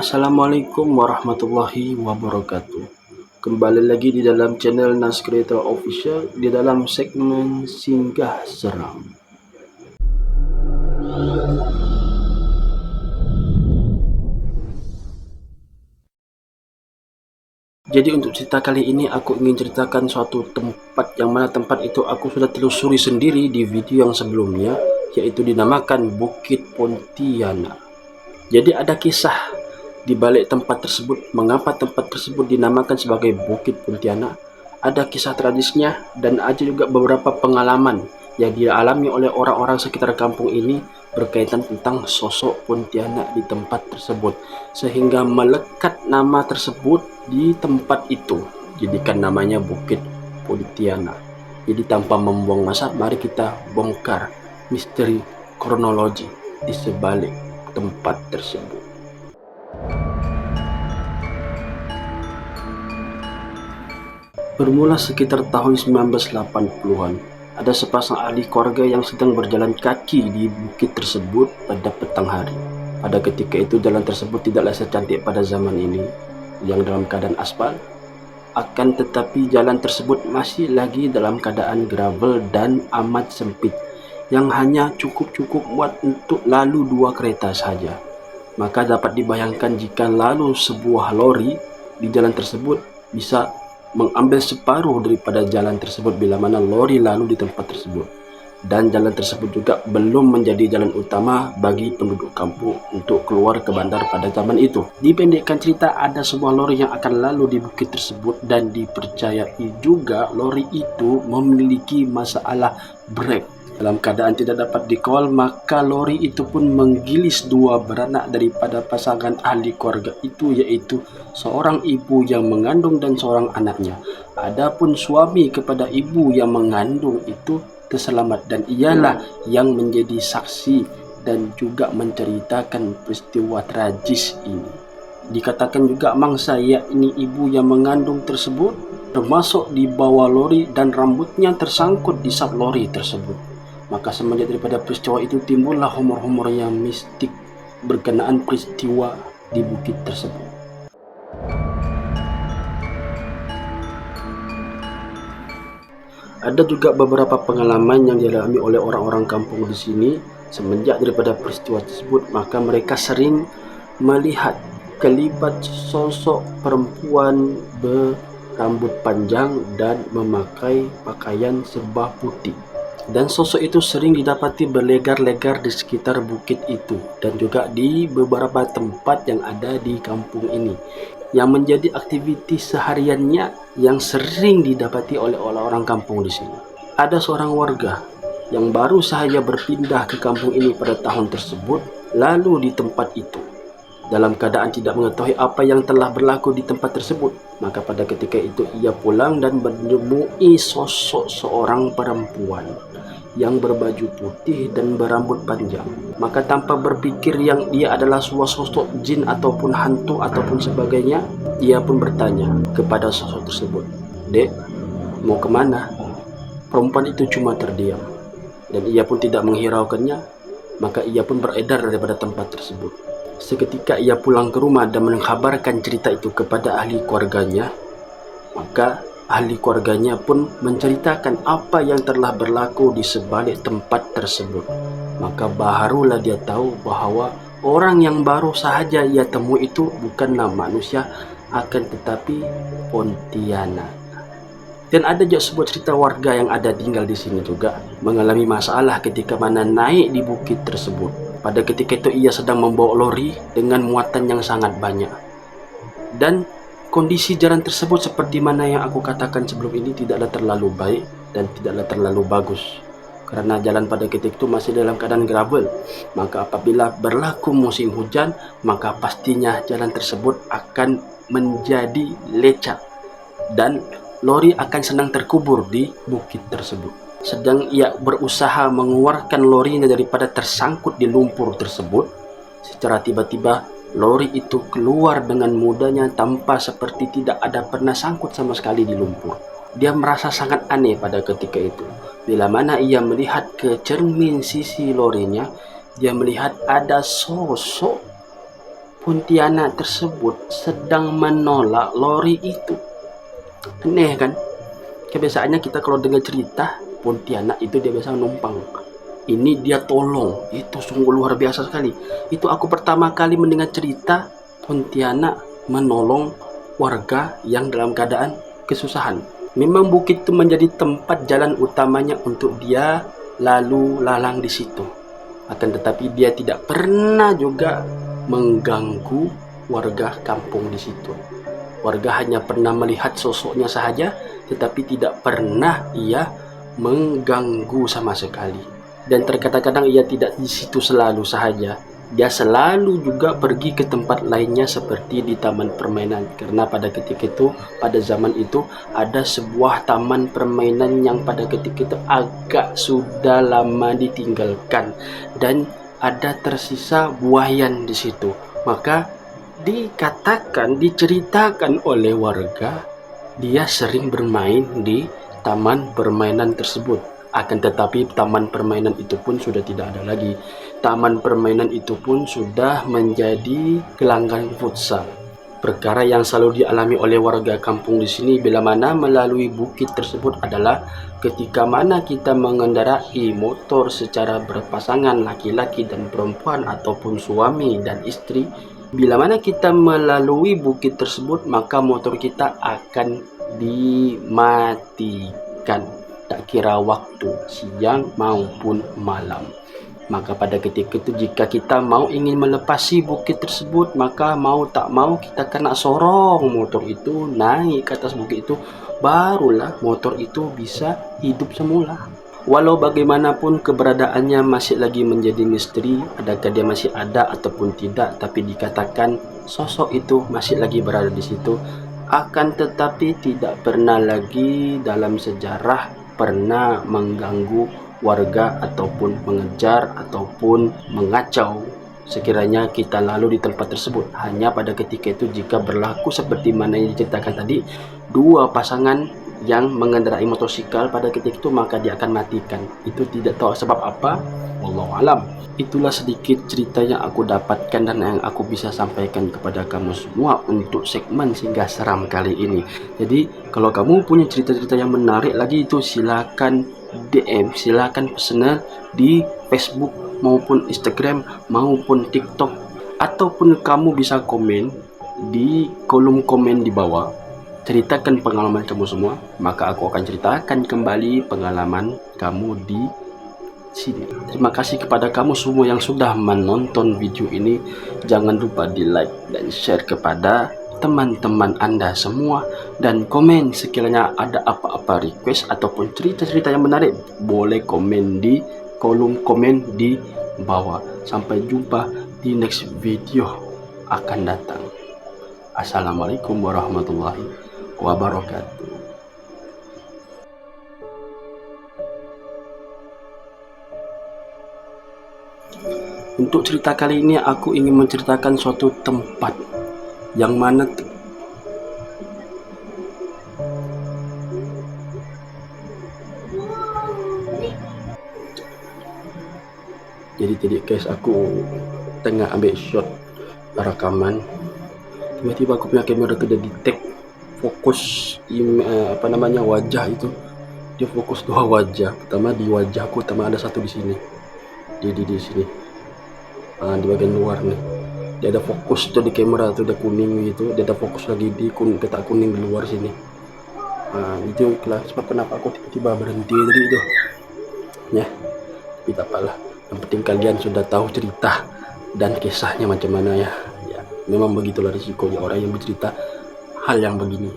Assalamualaikum warahmatullahi wabarakatuh. Kembali lagi di dalam channel Nas Creator Official di dalam segmen Singgah Seram. Jadi untuk cerita kali ini aku ingin ceritakan suatu tempat yang mana tempat itu aku sudah telusuri sendiri di video yang sebelumnya, yaitu dinamakan Bukit Pontianak. Jadi ada kisah di balik tempat tersebut. Mengapa tempat tersebut dinamakan sebagai Bukit Pontianak? Ada kisah tradisnya dan ada juga beberapa pengalaman yang dialami oleh orang-orang sekitar kampung ini berkaitan tentang sosok Pontianak di tempat tersebut, sehingga melekat nama tersebut di tempat itu, jadikan namanya Bukit Pontianak. Jadi tanpa membuang masa, mari kita bongkar misteri kronologi di sebalik tempat tersebut. Bermula sekitar tahun 1980-an, ada sepasang ahli keluarga yang sedang berjalan kaki di bukit tersebut pada petang hari. Pada ketika itu jalan tersebut tidaklah secantik pada zaman ini yang dalam keadaan aspal, akan tetapi jalan tersebut masih lagi dalam keadaan gravel dan amat sempit, yang hanya cukup muat untuk lalu dua kereta saja. Maka dapat dibayangkan jika lalu sebuah lori di jalan tersebut bisa mengambil separuh daripada jalan tersebut bila mana lori lalu di tempat tersebut. Dan jalan tersebut juga belum menjadi jalan utama bagi penduduk kampung untuk keluar ke bandar pada zaman itu. Dipendekkan cerita, ada sebuah lori yang akan lalu di bukit tersebut dan dipercayai juga lori itu memiliki masalah brek. Dalam keadaan tidak dapat dikawal, maka lori itu pun menggilis dua beranak daripada pasangan ahli keluarga itu, yaitu seorang ibu yang mengandung dan seorang anaknya. Adapun suami kepada ibu yang mengandung itu terselamat, dan ialah yang menjadi saksi dan juga menceritakan peristiwa tragis ini. Dikatakan juga mangsa, yakni ibu yang mengandung tersebut, termasuk di bawah lori dan rambutnya tersangkut di sap lori tersebut. Maka semenjak daripada peristiwa itu timbullah humor-humor yang mistik berkenaan peristiwa di bukit tersebut. Ada juga beberapa pengalaman yang dialami oleh orang-orang kampung di sini semenjak daripada peristiwa tersebut. Maka mereka sering melihat kelibat sosok perempuan berambut panjang dan memakai pakaian serba putih. Dan sosok itu sering didapati berlegar-legar di sekitar bukit itu dan juga di beberapa tempat yang ada di kampung ini, yang menjadi aktivitas sehariannya yang sering didapati oleh orang-orang kampung di sini. Ada seorang warga yang baru saja berpindah ke kampung ini pada tahun tersebut, lalu di tempat itu dalam keadaan tidak mengetahui apa yang telah berlaku di tempat tersebut. Maka pada ketika itu ia pulang dan menemui sosok seorang perempuan yang berbaju putih dan berambut panjang. Maka tanpa berpikir yang ia adalah sebuah sosok jin ataupun hantu ataupun sebagainya, ia pun bertanya kepada sosok tersebut, "Dek, mau kemana?" Perempuan itu cuma terdiam dan ia pun tidak menghiraukannya. Maka ia pun beredar daripada tempat tersebut. Seketika ia pulang ke rumah dan mengkabarkan cerita itu kepada ahli keluarganya. Maka ahli keluarganya pun menceritakan apa yang telah berlaku di sebalik tempat tersebut. Maka barulah dia tahu bahawa orang yang baru sahaja ia temui itu bukanlah manusia, akan tetapi Pontianak. Dan ada juga sebuah cerita warga yang ada tinggal di sini juga mengalami masalah ketika mana naik di bukit tersebut. Pada ketika itu ia sedang membawa lori dengan muatan yang sangat banyak. Dan kondisi jalan tersebut seperti mana yang aku katakan sebelum ini tidaklah terlalu baik dan tidaklah terlalu bagus. Karena jalan pada ketika itu masih dalam keadaan gravel. Maka apabila berlaku musim hujan, maka pastinya jalan tersebut akan menjadi lecak dan lori akan senang terkubur di bukit tersebut. Sedang ia berusaha mengeluarkan lorinya daripada tersangkut di lumpur tersebut, secara tiba-tiba lori itu keluar dengan mudahnya tanpa seperti tidak ada pernah sangkut sama sekali di lumpur. Dia merasa sangat aneh pada ketika itu. Bila mana ia melihat ke cermin sisi lorinya, dia melihat ada sosok Pontianak tersebut sedang menolak lori itu. Aneh kan? Kebiasaannya kita kalau dengar cerita Pontianak itu dia biasa numpang. Ini dia tolong. Itu sungguh luar biasa sekali. Itu aku pertama kali mendengar cerita Pontianak menolong warga yang dalam keadaan kesusahan. Memang bukit itu menjadi tempat jalan utamanya untuk dia lalu lalang di situ. Akan tetapi dia tidak pernah juga mengganggu warga kampung di situ. Warga hanya pernah melihat sosoknya sahaja, tetapi tidak pernah ia mengganggu sama sekali. Dan terkadang ia tidak di situ selalu sahaja. Dia selalu juga pergi ke tempat lainnya seperti di taman permainan. Karena pada ketika itu, pada zaman itu, ada sebuah taman permainan yang pada ketika itu agak sudah lama ditinggalkan. Dan ada tersisa buayan di situ. Maka diceritakan oleh warga, dia sering bermain di taman permainan tersebut. Akan tetapi taman permainan itu pun sudah tidak ada lagi. Taman permainan itu pun sudah menjadi gelanggang futsal. Perkara yang selalu dialami oleh warga kampung di sini bila mana melalui bukit tersebut adalah ketika mana kita mengendarai motor secara berpasangan laki-laki dan perempuan ataupun suami dan istri. Bila mana kita melalui bukit tersebut, maka motor kita akan dimatikan, tak kira waktu siang maupun malam. Maka pada ketika itu jika kita mau ingin melepasi bukit tersebut, maka mau tak mau kita kena sorong motor itu naik ke atas bukit itu, barulah motor itu bisa hidup semula. Walau bagaimanapun keberadaannya masih lagi menjadi misteri, adakah dia masih ada ataupun tidak, tapi dikatakan sosok itu masih lagi berada di situ. Akan tetapi tidak pernah lagi dalam sejarah pernah mengganggu warga ataupun mengejar ataupun mengacau sekiranya kita lalu di tempat tersebut. Hanya pada ketika itu jika berlaku seperti mana yang diceritakan tadi, dua pasangan yang mengendarai motosikal pada ketika itu, maka dia akan matikan. Itu tidak tahu sebab apa, wallahu alam. Itulah sedikit cerita yang aku dapatkan dan yang aku bisa sampaikan kepada kamu semua untuk segmen Singgah Seram kali ini. Jadi kalau kamu punya cerita-cerita yang menarik lagi itu silakan DM, silakan personal di Facebook maupun Instagram maupun TikTok, ataupun kamu bisa komen di kolom komen di bawah. Ceritakan pengalaman kamu semua, maka aku akan ceritakan kembali pengalaman kamu di sini. Terima kasih kepada kamu semua yang sudah menonton video ini. Jangan lupa di like dan share kepada teman-teman Anda semua, dan komen sekiranya ada apa-apa request ataupun cerita-cerita yang menarik, boleh komen di kolom komen di bawah. Sampai jumpa di next video akan datang. Assalamualaikum warahmatullahi wabarakatuh. Untuk cerita kali ini aku ingin menceritakan suatu tempat yang mana jadi guys, aku tengah ambil shot rekaman, tiba-tiba aku punya kamera tuh udah detect fokus wajah itu. Dia fokus dua wajah. Pertama di wajahku, pertama ada satu di sini, di sini, di bagian luar nih. Dia ada fokus tuh di kamera tuh, udah kuning gitu. Dia ada fokus lagi di kotak kuning di luar sini. Itu sebab kenapa aku tiba-tiba berhenti tadi itu ya. Tidak apalah, yang penting kalian sudah tahu cerita dan kisahnya macam mana ya. Memang begitulah risikonya orang yang bercerita hal yang begini.